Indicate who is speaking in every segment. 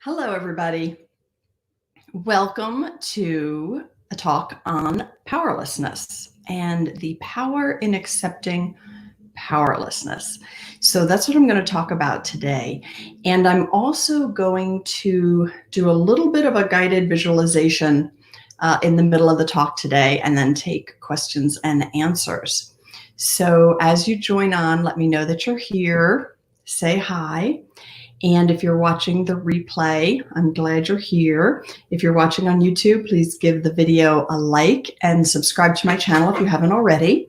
Speaker 1: Hello, everybody. Welcome to a talk on powerlessness and the power in accepting powerlessness. So that's what I'm going to talk about today. And I'm also going to do a little bit of a guided visualization in the middle of the talk today, and then take questions and answers. So as you join on, let me know that you're here. Say hi. And if you're watching the replay, I'm glad you're here. If you're watching on YouTube, please give the video a like and subscribe to my channel if you haven't already.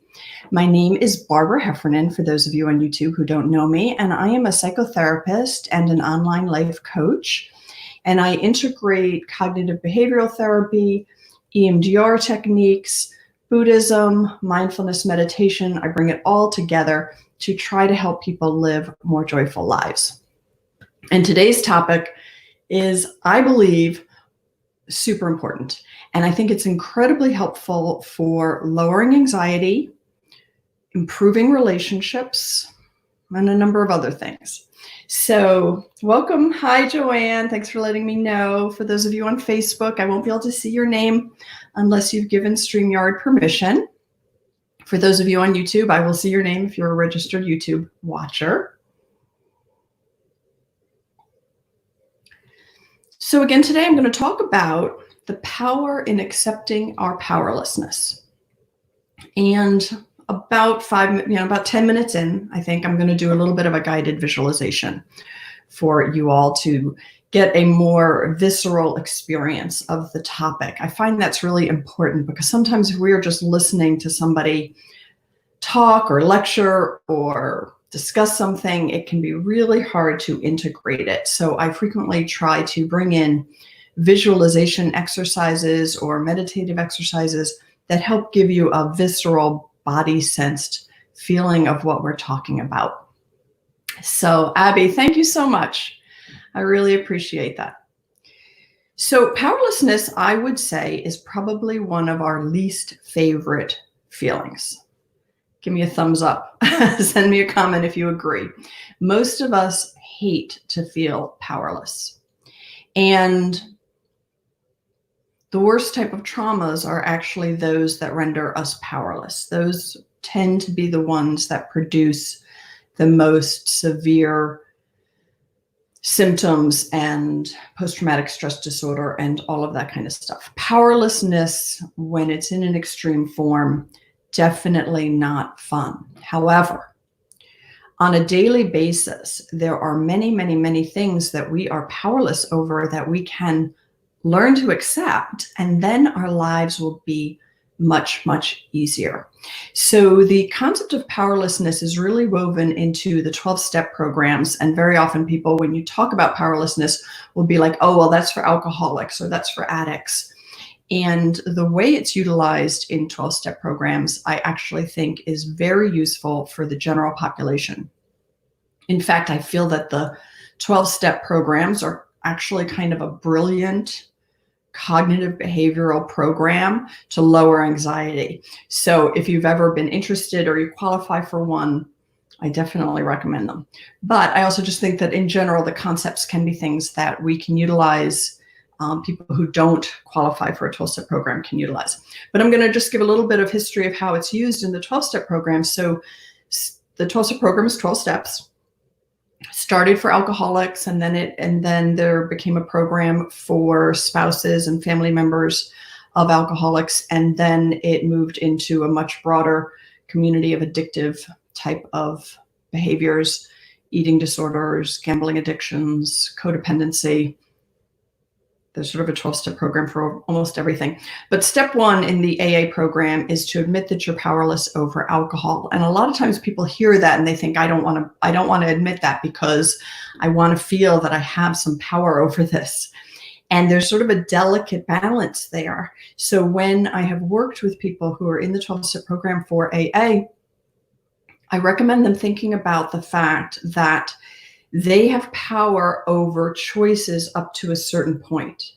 Speaker 1: My name is Barbara Heffernan, for those of you on YouTube who don't know me, and I am a psychotherapist and an online life coach. And I integrate cognitive behavioral therapy, EMDR techniques, Buddhism, mindfulness meditation. I bring it all together to try to help people live more joyful lives. And today's topic is, I believe, super important. And I think it's incredibly helpful for lowering anxiety, improving relationships, and a number of other things. So welcome. Hi, Joanne. Thanks for letting me know. For those of you on Facebook, I won't be able to see your name unless you've given StreamYard permission. For those of you on YouTube, I will see your name if you're a registered YouTube watcher. So again, today I'm going to talk about the power in accepting our powerlessness. And about 10 minutes in, I think I'm going to do a little bit of a guided visualization for you all to get a more visceral experience of the topic. I find that's really important because sometimes we're just listening to somebody talk or lecture or discuss something, it can be really hard to integrate it. So I frequently try to bring in visualization exercises or meditative exercises that help give you a visceral, body-sensed feeling of what we're talking about. So Abby, thank you so much. I really appreciate that. So powerlessness, I would say, is probably one of our least favorite feelings. Give me a thumbs up. Send me a comment if you agree. Most of us hate to feel powerless. And the worst type of traumas are actually those that render us powerless. Those tend to be the ones that produce the most severe symptoms and post-traumatic stress disorder and all of that kind of stuff. Powerlessness, when it's in an extreme form, definitely not fun. However, on a daily basis, there are many, many, many things that we are powerless over that we can learn to accept, and then our lives will be much, much easier. So the concept of powerlessness is really woven into the 12-step programs. And very often people, when you talk about powerlessness, will be like, oh, well, that's for alcoholics or that's for addicts. And the way it's utilized in 12-step programs, I actually think is very useful for the general population. In fact, I feel that the 12-step programs are actually kind of a brilliant cognitive behavioral program to lower anxiety. So if you've ever been interested or you qualify for one, I definitely recommend them. But I also just think that in general, the concepts can be things that we can utilize. People who don't qualify for a 12-step program can utilize. But I'm going to just give a little bit of history of how it's used in the 12-step program. So the 12-step program is 12 steps. Started for alcoholics, and then there became a program for spouses and family members of alcoholics, and then it moved into a much broader community of addictive type of behaviors, eating disorders, gambling addictions, codependency. There's sort of a 12-step program for almost everything. But step one in the AA program is to admit that you're powerless over alcohol. And a lot of times people hear that and they think, I don't want to admit that because I want to feel that I have some power over this. And there's sort of a delicate balance there. So when I have worked with people who are in the 12-step program for AA, I recommend them thinking about the fact that they have power over choices up to a certain point.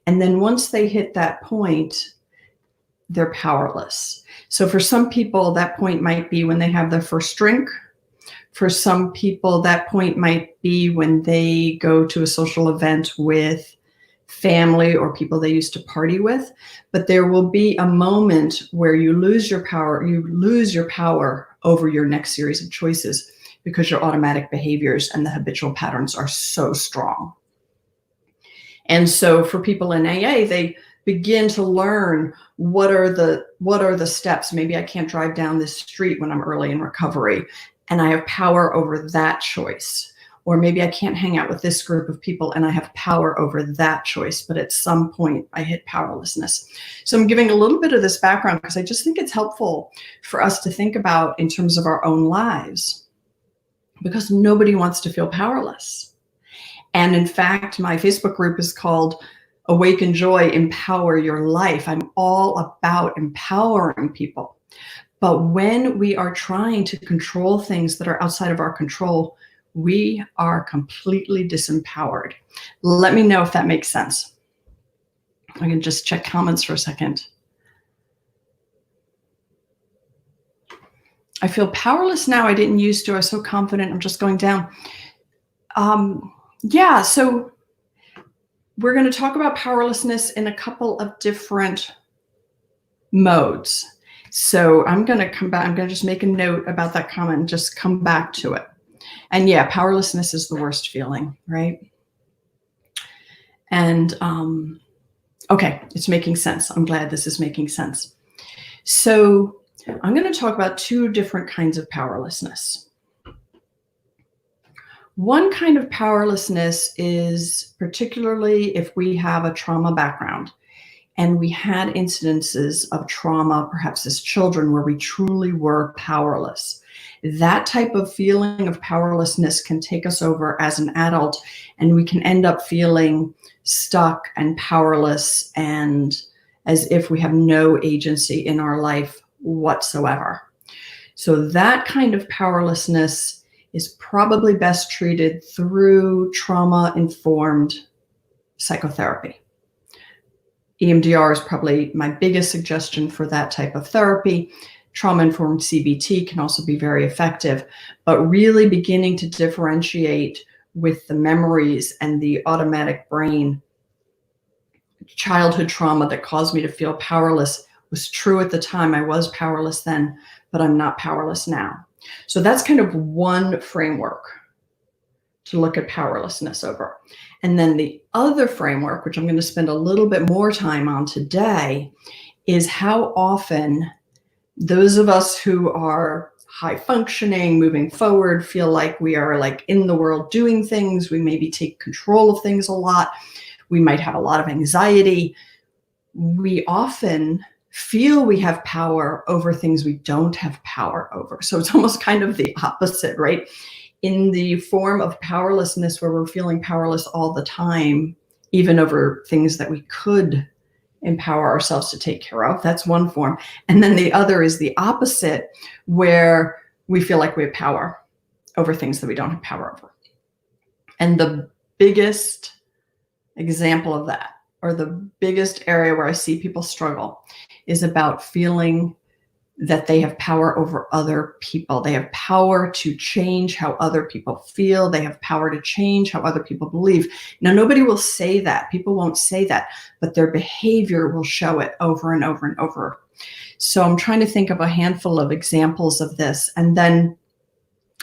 Speaker 1: And then once they hit that point, they're powerless. So for some people, that point might be when they have their first drink. For some people, that point might be when they go to a social event with family or people they used to party with. But there will be a moment where you lose your power. You lose your power over your next series of choices because your automatic behaviors and the habitual patterns are so strong. And so for people in AA, they begin to learn what are the steps. Maybe I can't drive down this street when I'm early in recovery, and I have power over that choice. Or maybe I can't hang out with this group of people and I have power over that choice, but at some point I hit powerlessness. So I'm giving a little bit of this background because I just think it's helpful for us to think about in terms of our own lives, because nobody wants to feel powerless. And in fact, my Facebook group is called Awaken Joy, Empower Your Life. I'm all about empowering people. But when we are trying to control things that are outside of our control, we are completely disempowered. Let me know if that makes sense. I can just check comments for a second. I feel powerless now. I didn't used to. I was so confident. I'm just going down. Yeah, so we're going to talk about powerlessness in a couple of different modes. So I'm going to come back. I'm going to just make a note about that comment and just come back to it. And yeah, powerlessness is the worst feeling, right? And okay, it's making sense. I'm glad this is making sense. So I'm going to talk about two different kinds of powerlessness. One kind of powerlessness is particularly if we have a trauma background and we had incidences of trauma, perhaps as children, where we truly were powerless. That type of feeling of powerlessness can take us over as an adult, and we can end up feeling stuck and powerless and as if we have no agency in our life whatsoever. So that kind of powerlessness is probably best treated through trauma-informed psychotherapy. EMDR is probably my biggest suggestion for that type of therapy. Trauma-informed CBT can also be very effective, but really beginning to differentiate with the memories and the automatic brain. Childhood trauma that caused me to feel powerless was true at the time. I was powerless then, but I'm not powerless now. So that's kind of one framework to look at powerlessness over. And then the other framework, which I'm going to spend a little bit more time on today, is how often those of us who are high functioning, moving forward, feel like we are like in the world doing things. We maybe take control of things a lot. We might have a lot of anxiety. We often feel we have power over things we don't have power over. So it's almost kind of the opposite, right? In the form of powerlessness, where we're feeling powerless all the time, even over things that we could empower ourselves to take care of. That's one form. And then the other is the opposite, where we feel like we have power over things that we don't have power over. And the biggest example of that, or the biggest area where I see people struggle, is about feeling that they have power over other people. They have power to change how other people feel. They have power to change how other people believe. Now, nobody will say that. People won't say that, but their behavior will show it over and over and over. So I'm trying to think of a handful of examples of this. And then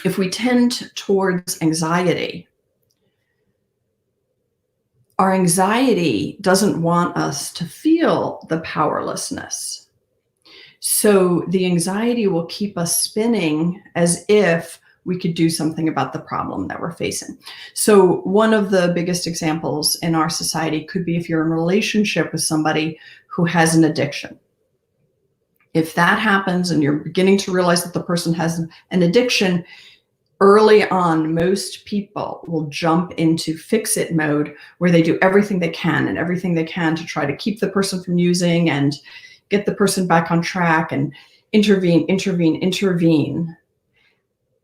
Speaker 1: if we tend towards anxiety, our anxiety doesn't want us to feel the powerlessness. So the anxiety will keep us spinning as if we could do something about the problem that we're facing. So one of the biggest examples in our society could be if you're in a relationship with somebody who has an addiction. If that happens and you're beginning to realize that the person has an addiction, early on, most people will jump into fix-it mode, where they do everything they can to try to keep the person from using and get the person back on track and intervene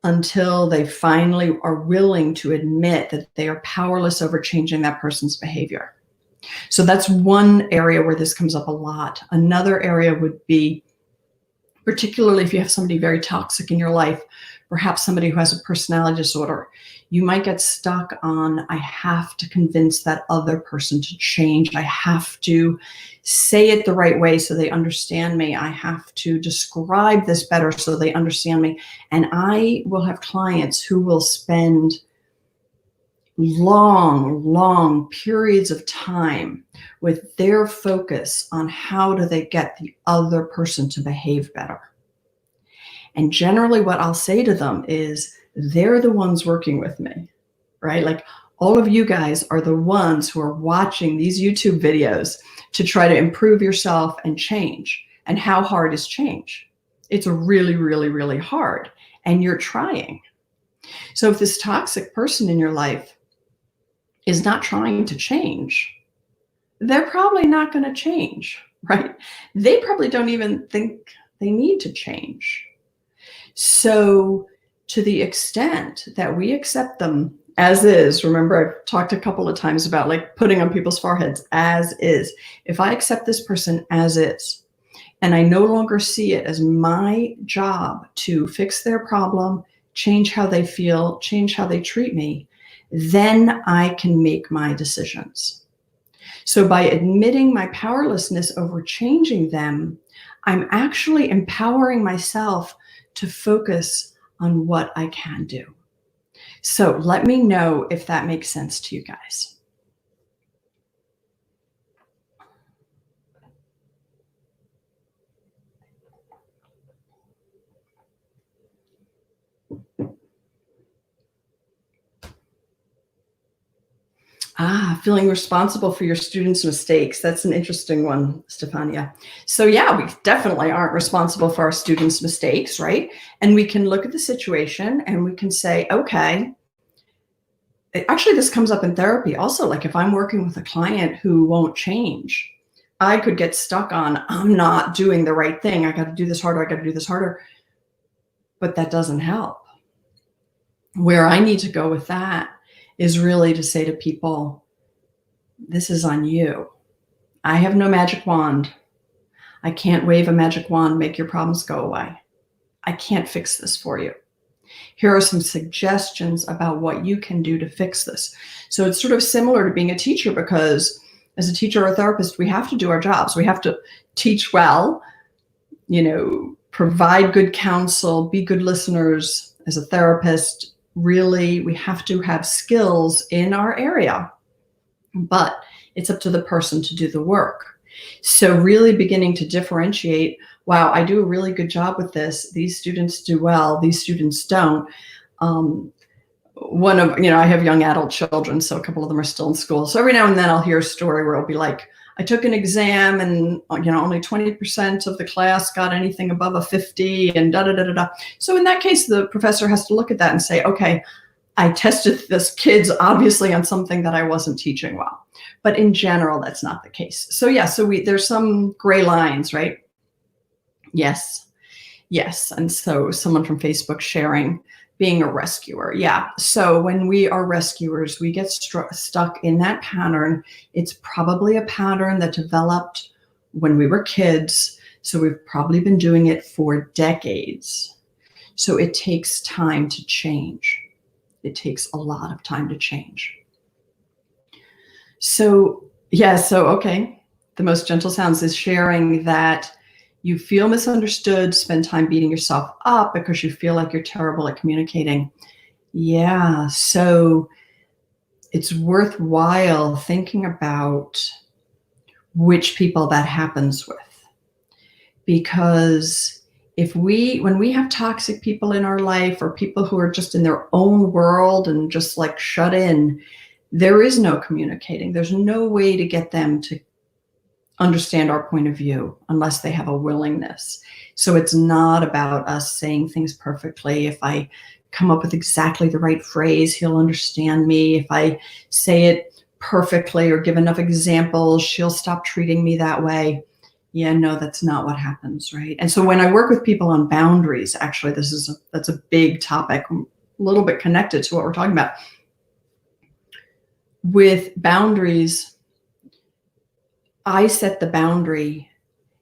Speaker 1: until they finally are willing to admit that they are powerless over changing that person's behavior. So that's one area where this comes up a lot. Another area would be, particularly if you have somebody very toxic in your life, perhaps somebody who has a personality disorder, you might get stuck on, I have to convince that other person to change. I have to say it the right way so they understand me. I have to describe this better so they understand me. And I will have clients who will spend long periods of time with their focus on how do they get the other person to behave better. And generally what I'll say to them is, they're the ones working with me, right? Like, all of you guys are the ones who are watching these YouTube videos to try to improve yourself and change. And how hard is change? It's really hard, and you're trying. So if this toxic person in your life is not trying to change, they're probably not going to change, right? They probably don't even think they need to change. So to the extent that we accept them as is, remember I've talked a couple of times about like putting on people's foreheads as is. If I accept this person as is, and I no longer see it as my job to fix their problem, change how they feel, change how they treat me, then I can make my decisions. So by admitting my powerlessness over changing them, I'm actually empowering myself to focus on what I can do. So let me know if that makes sense to you guys. Feeling responsible for your students' mistakes. That's an interesting one, Stefania. So yeah, we definitely aren't responsible for our students' mistakes, right? And we can look at the situation and we can say, okay, actually this comes up in therapy also. Like if I'm working with a client who won't change, I could get stuck on, I'm not doing the right thing. I got to do this harder. I got to do this harder. But that doesn't help. Where I need to go with that is really to say to people, this is on you. I have no magic wand. I can't wave a magic wand, make your problems go away. I can't fix this for you. Here are some suggestions about what you can do to fix this. So it's sort of similar to being a teacher, because as a teacher or a therapist, we have to do our jobs. We have to teach well, provide good counsel, be good listeners. As a therapist, really, we have to have skills in our area, but it's up to the person to do the work. So really beginning to differentiate, wow, I do a really good job with this. These students do well, these students don't. I have young adult children, so a couple of them are still in school. So every now and then I'll hear a story where it'll be like, I took an exam and only 20% of the class got anything above a 50 and da-da-da-da-da. So in that case, the professor has to look at that and say, okay, I tested this kid's obviously on something that I wasn't teaching well. But in general, that's not the case. So yeah, there's some gray lines, right? Yes. And so someone from Facebook sharing being a rescuer. Yeah. So when we are rescuers, we get stuck in that pattern. It's probably a pattern that developed when we were kids. So we've probably been doing it for decades. So it takes time to change. It takes a lot of time to change. So okay. The most gentle sounds is sharing that you feel misunderstood, spend time beating yourself up because you feel like you're terrible at communicating. Yeah, so it's worthwhile thinking about which people that happens with. Because when we have toxic people in our life, or people who are just in their own world and just like shut in, there is no communicating. There's no way to get them to understand our point of view unless they have a willingness. So it's not about us saying things perfectly. If I come up with exactly the right phrase, he'll understand me. If I say it perfectly or give enough examples, she'll stop treating me that way. Yeah, no, that's not what happens, right? And so when I work with people on boundaries, actually, that's a big topic, a little bit connected to what we're talking about. With boundaries, I set the boundary.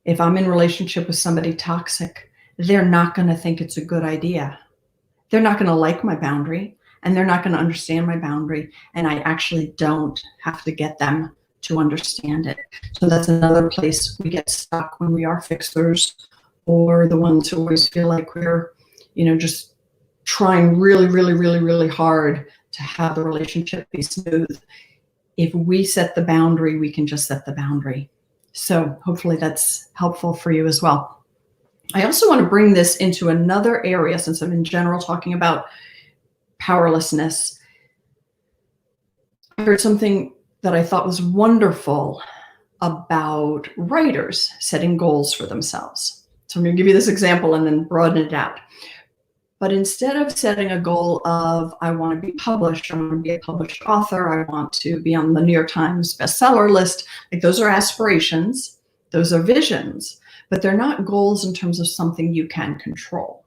Speaker 1: If I'm in a relationship with somebody toxic, they're not going to think it's a good idea. they're not going to like my boundary, and they're not going to understand my boundary, and I actually don't have to get them to understand it. So that's another place we get stuck when we are fixers, or the ones who always feel like we're, just trying really, really, really, really hard to have the relationship be smooth. If we set the boundary, we can just set the boundary. So hopefully that's helpful for you as well. I also want to bring this into another area, since I'm in general talking about powerlessness. I heard something that I thought was wonderful about writers setting goals for themselves. So I'm going to give you this example and then broaden it out. But instead of setting a goal of, I want to be published, I want to be a published author, I want to be on the New York Times bestseller list, like those are aspirations, those are visions, but they're not goals in terms of something you can control.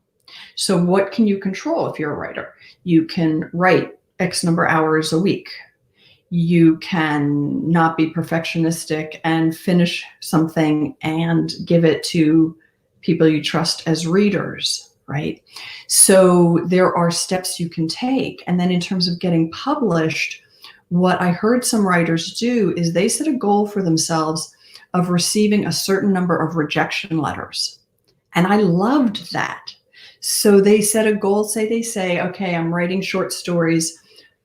Speaker 1: So what can you control if you're a writer? You can write X number of hours a week. You can not be perfectionistic and finish something and give it to people you trust as readers, right? So there are steps you can take. And then in terms of getting published, what I heard some writers do is they set a goal for themselves of receiving a certain number of rejection letters. And I loved that. So they set a goal, they say, okay, I'm writing short stories.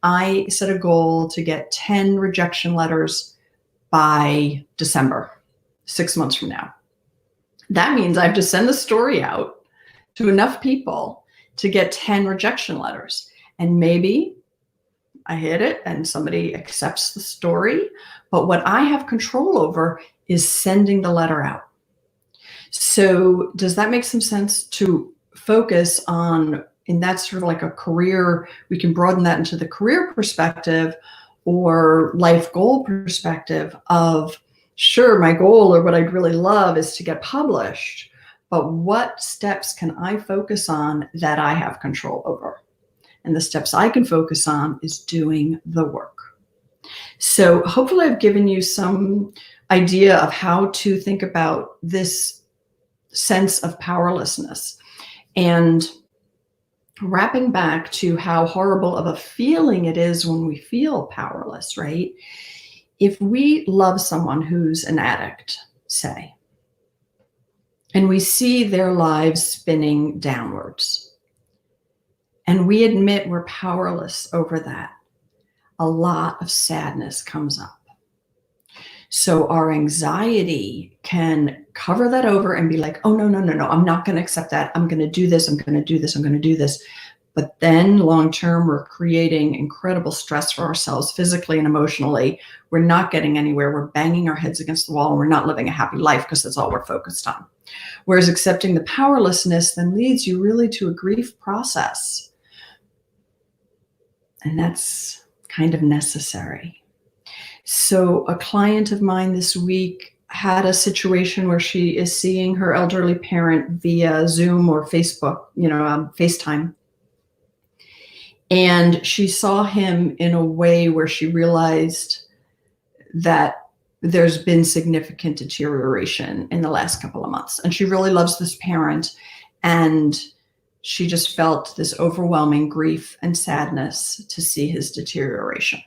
Speaker 1: I set a goal to get 10 rejection letters by December, 6 months from now. That means I have to send the story out to enough people to get 10 rejection letters. And maybe I hit it and somebody accepts the story. But what I have control over is sending the letter out. So does that make some sense to focus on? And that's sort of like a career, we can broaden that into the career perspective or life goal perspective of, sure, my goal or what I'd really love is to get published, but what steps can I focus on that I have control over? And the steps I can focus on is doing the work. So hopefully I've given you some idea of how to think about this sense of powerlessness. And wrapping back to how horrible of a feeling it is when we feel powerless, right? If we love someone who's an addict, say, and we see their lives spinning downwards, and we admit we're powerless over that, a lot of sadness comes up. So our anxiety can cover that over and be like, oh, no, I'm not going to accept that. I'm going to do this. I'm going to do this. I'm going to do this. But then long term, we're creating incredible stress for ourselves physically and emotionally. We're not getting anywhere. We're banging our heads against the wall and we're not living a happy life because that's all we're focused on. Whereas accepting the powerlessness then leads you really to a grief process. And that's kind of necessary. So a client of mine this week had a situation where she is seeing her elderly parent via Zoom or Facebook, FaceTime. And she saw him in a way where she realized that there's been significant deterioration in the last couple of months. And she really loves this parent. And she just felt this overwhelming grief and sadness to see his deterioration.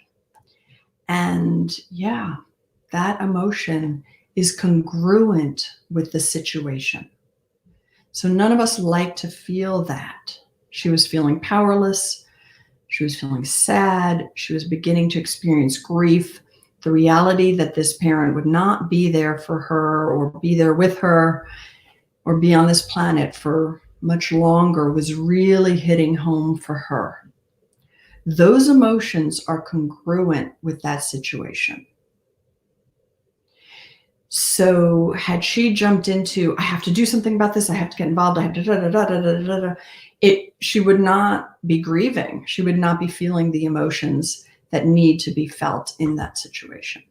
Speaker 1: And yeah, that emotion is congruent with the situation. So none of us like to feel that. She was feeling powerless. She was feeling sad. She was beginning to experience grief. The reality that this parent would not be there for her or be there with her or be on this planet for much longer was really hitting home for her. Those emotions are congruent with that situation. So had she jumped into, I have to do something about this, I have to get involved, I have to she would not be grieving. She would not be feeling the emotions that need to be felt in that situation.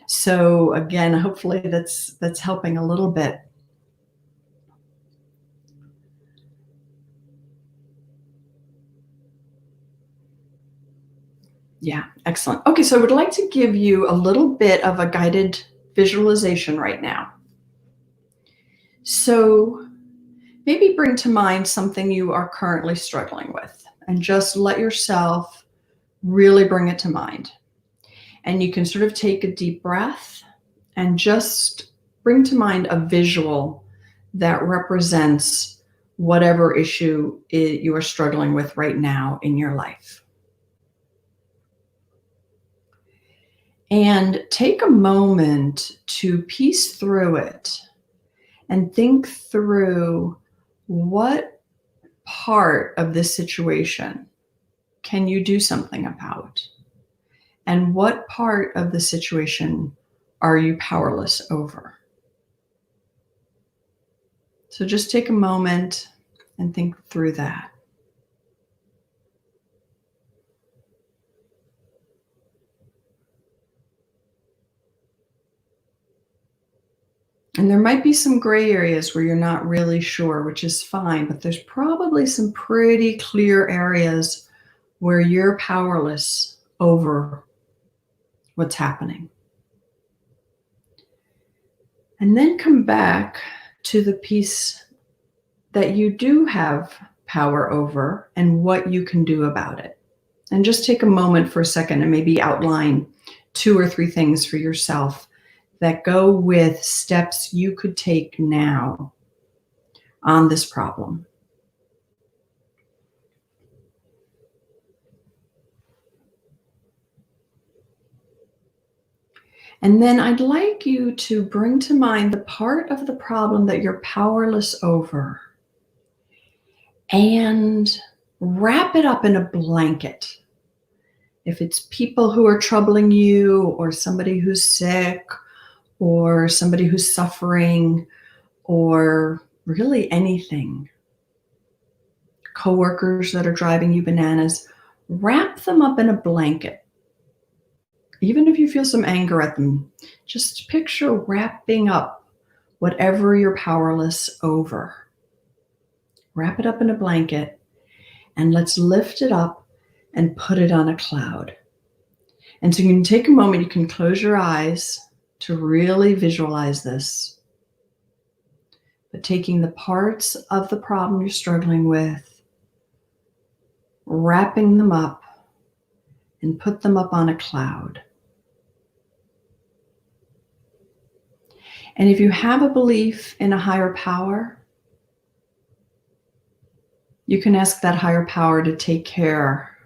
Speaker 1: So again, hopefully that's helping a little bit. Yeah, excellent. Okay, so I would like to give you a little bit of a guided visualization right now. So maybe bring to mind something you are currently struggling with and just let yourself really bring it to mind. And you can sort of take a deep breath and just bring to mind a visual that represents whatever issue you are struggling with right now in your life. And take a moment to piece through it and think through what part of this situation can you do something about? And what part of the situation are you powerless over? So just take a moment and think through that. And there might be some gray areas where you're not really sure, which is fine, but there's probably some pretty clear areas where you're powerless over what's happening. And then come back to the piece that you do have power over and what you can do about it. And just take a moment for a second and maybe outline 2 or 3 things for yourself that go with steps you could take now on this problem. And then I'd like you to bring to mind the part of the problem that you're powerless over and wrap it up in a blanket. If it's people who are troubling you, or somebody who's sick, or somebody who's suffering, or really anything, coworkers that are driving you bananas, wrap them up in a blanket. Even if you feel some anger at them, just picture wrapping up whatever you're powerless over. Wrap it up in a blanket and let's lift it up and put it on a cloud. And so you can take a moment, you can close your eyes to really visualize this. But taking the parts of the problem you're struggling with, wrapping them up and put them up on a cloud. And if you have a belief in a higher power, you can ask that higher power to take care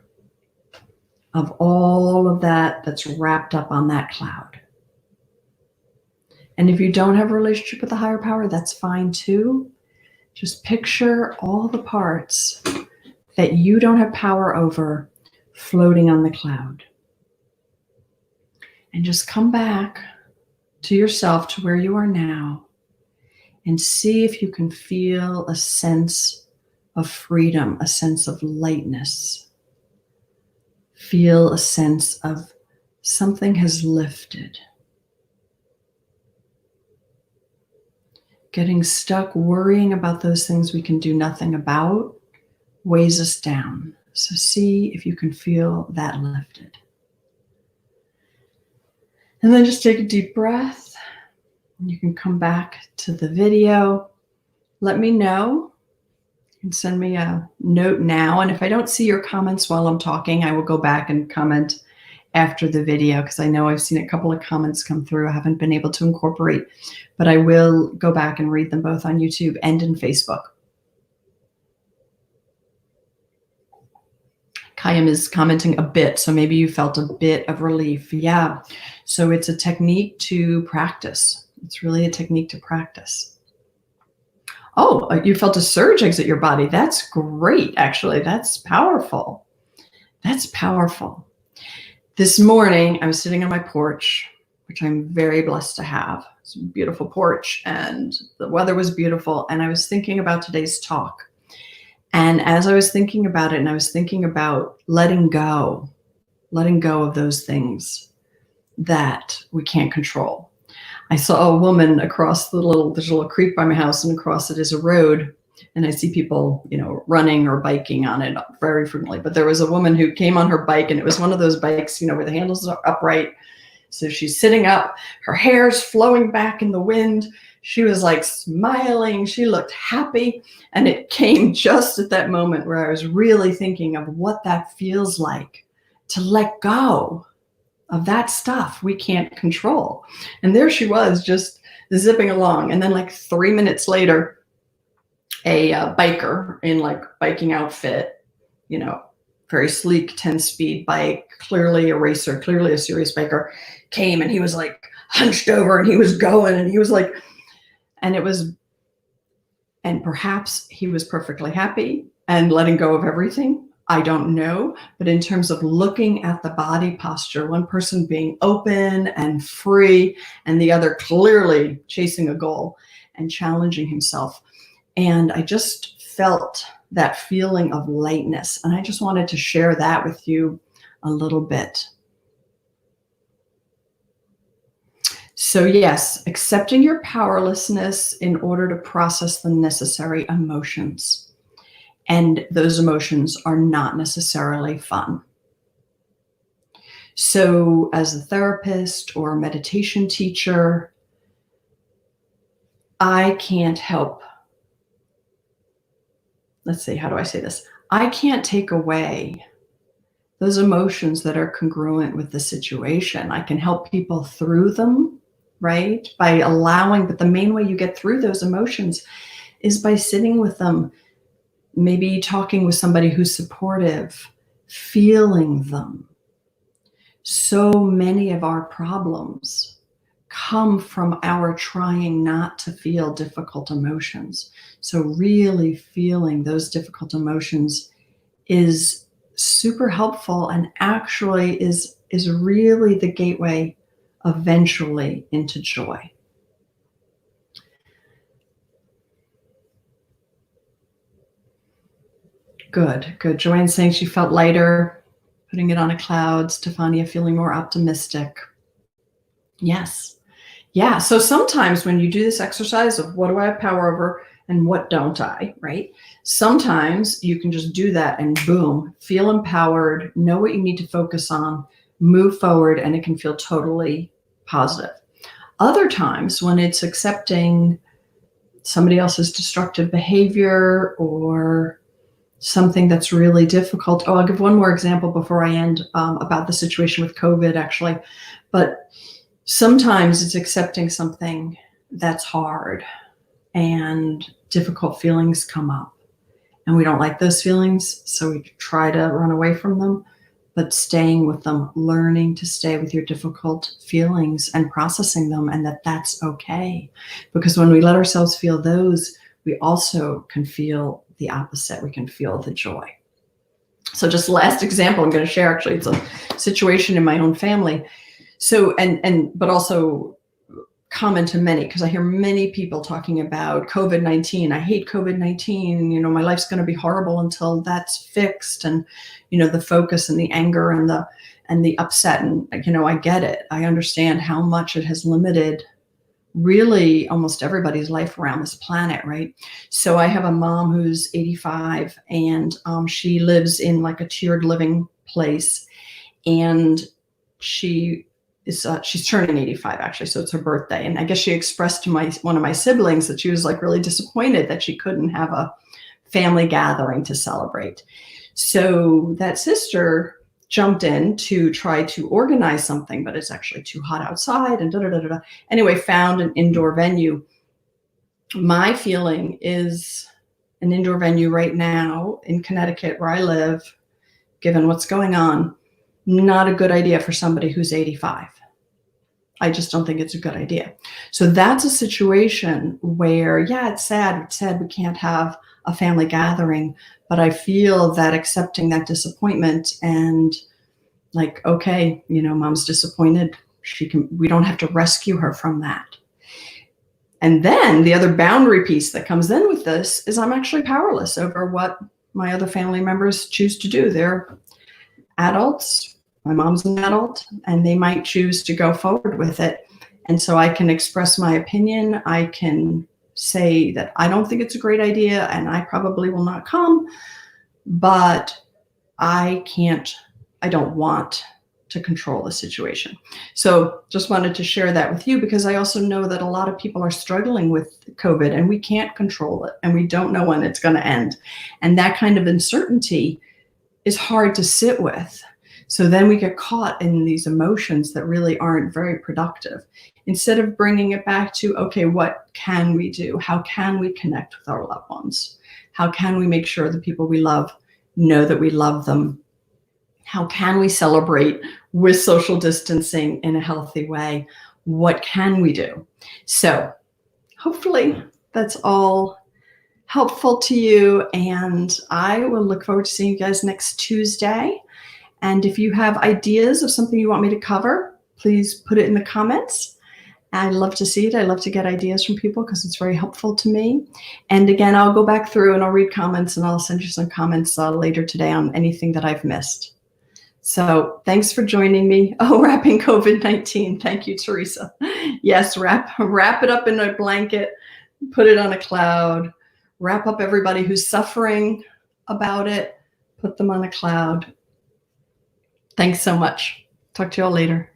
Speaker 1: of all of that that's wrapped up on that cloud. And if you don't have a relationship with the higher power, that's fine too. Just picture all the parts that you don't have power over floating on the cloud. And just come back to yourself, to where you are now, and see if you can feel a sense of freedom, a sense of lightness. Feel a sense of something has lifted. Getting stuck worrying about those things we can do nothing about weighs us down. So see if you can feel that lifted. And then just take a deep breath. You can come back to the video. Let me know. You can send me a note now. And if I don't see your comments while I'm talking, I will go back and comment after the video, because I know I've seen a couple of comments come through I haven't been able to incorporate, but I will go back and read them both on YouTube and in Facebook. Kayam is commenting a bit, so maybe you felt a bit of relief. Yeah, so it's a technique to practice. It's really a technique to practice. Oh, you felt a surge exit your body. That's great, actually. That's powerful. That's powerful. This morning, I was sitting on my porch, which I'm very blessed to have. It's a beautiful porch, and the weather was beautiful, and I was thinking about today's talk. And as I was thinking about it, and I was thinking about letting go of those things that we can't control. I saw a woman across there's a little creek by my house, and across it is a road. And I see people, running or biking on it very frequently. But there was a woman who came on her bike, and it was one of those bikes, where the handles are upright. So she's sitting up, her hair's flowing back in the wind. She was like smiling. She looked happy. And it came just at that moment where I was really thinking of what that feels like to let go of that stuff we can't control. And there she was, just zipping along. And then like 3 minutes later, a biker in like biking outfit, you know, very sleek 10-speed bike, clearly a racer, clearly a serious biker, came, and he was like hunched over and he was going, and he was like, and it was, and perhaps he was perfectly happy and letting go of everything. I don't know. But in terms of looking at the body posture, one person being open and free, and the other clearly chasing a goal and challenging himself. And I just felt that feeling of lightness. And I just wanted to share that with you a little bit. So yes, accepting your powerlessness in order to process the necessary emotions. And those emotions are not necessarily fun. So as a therapist or a meditation teacher, I can't help. Let's see, how do I say this? I can't take away those emotions that are congruent with the situation. I can help people through them, right? By allowing, but the main way you get through those emotions is by sitting with them, maybe talking with somebody who's supportive, feeling them. So many of our problems come from our trying not to feel difficult emotions. So really feeling those difficult emotions is super helpful, and actually is really the gateway eventually into joy. Good. Joanne saying she felt lighter, putting it on a cloud. Stefania feeling more optimistic. Yes. Yeah. So sometimes when you do this exercise of what do I have power over and what don't I, right? Sometimes you can just do that and boom, feel empowered, know what you need to focus on, move forward, and it can feel totally positive. Other times when it's accepting somebody else's destructive behavior or something that's really difficult. Oh, I'll give one more example before I end about the situation with COVID, actually. But sometimes it's accepting something that's hard and difficult feelings come up. And we don't like those feelings, so we try to run away from them. But staying with them, learning to stay with your difficult feelings and processing them, and that's okay. Because when we let ourselves feel those, we also can feel the opposite. We can feel the joy. So just last example I'm going to share, actually, it's a situation in my own family. So, but also common to many, because I hear many people talking about COVID-19. I hate COVID-19. You know, my life's going to be horrible until that's fixed. And, you know, the focus and the anger and the upset. And, you know, I get it. I understand how much it has limited really almost everybody's life around this planet, right? So I have a mom who's 85, and she lives in like a tiered living place, and she's turning 85 actually, so it's her birthday. And I guess she expressed to one of my siblings that she was like really disappointed that she couldn't have a family gathering to celebrate. So that sister jumped in to try to organize something, but it's actually too hot outside and Anyway, found an indoor venue. My feeling is an indoor venue right now in Connecticut, where I live, given what's going on, not a good idea for somebody who's 85. I just don't think it's a good idea. So that's a situation where, yeah, it's sad. It's sad we can't have a family gathering, but I feel that accepting that disappointment and like, okay, you know, mom's disappointed. We don't have to rescue her from that. And then the other boundary piece that comes in with this is I'm actually powerless over what my other family members choose to do. They're adults. My mom's an adult, and they might choose to go forward with it. And so I can express my opinion. I can say that I don't think it's a great idea, and I probably will not come, but I don't want to control the situation. So just wanted to share that with you, because I also know that a lot of people are struggling with COVID and we can't control it and we don't know when it's going to end. And that kind of uncertainty is hard to sit with. So then we get caught in these emotions that really aren't very productive. Instead of bringing it back to, okay, what can we do? How can we connect with our loved ones? How can we make sure the people we love know that we love them? How can we celebrate with social distancing in a healthy way? What can we do? So hopefully that's all helpful to you. And I will look forward to seeing you guys next Tuesday. And if you have ideas of something you want me to cover, please put it in the comments. I love to see it. I love to get ideas from people because it's very helpful to me. And again, I'll go back through and I'll read comments and I'll send you some comments later today on anything that I've missed. So thanks for joining me. Oh, wrapping COVID-19. Thank you, Teresa. Yes, wrap it up in a blanket, put it on a cloud, wrap up everybody who's suffering about it, put them on a cloud. Thanks so much. Talk to you all later.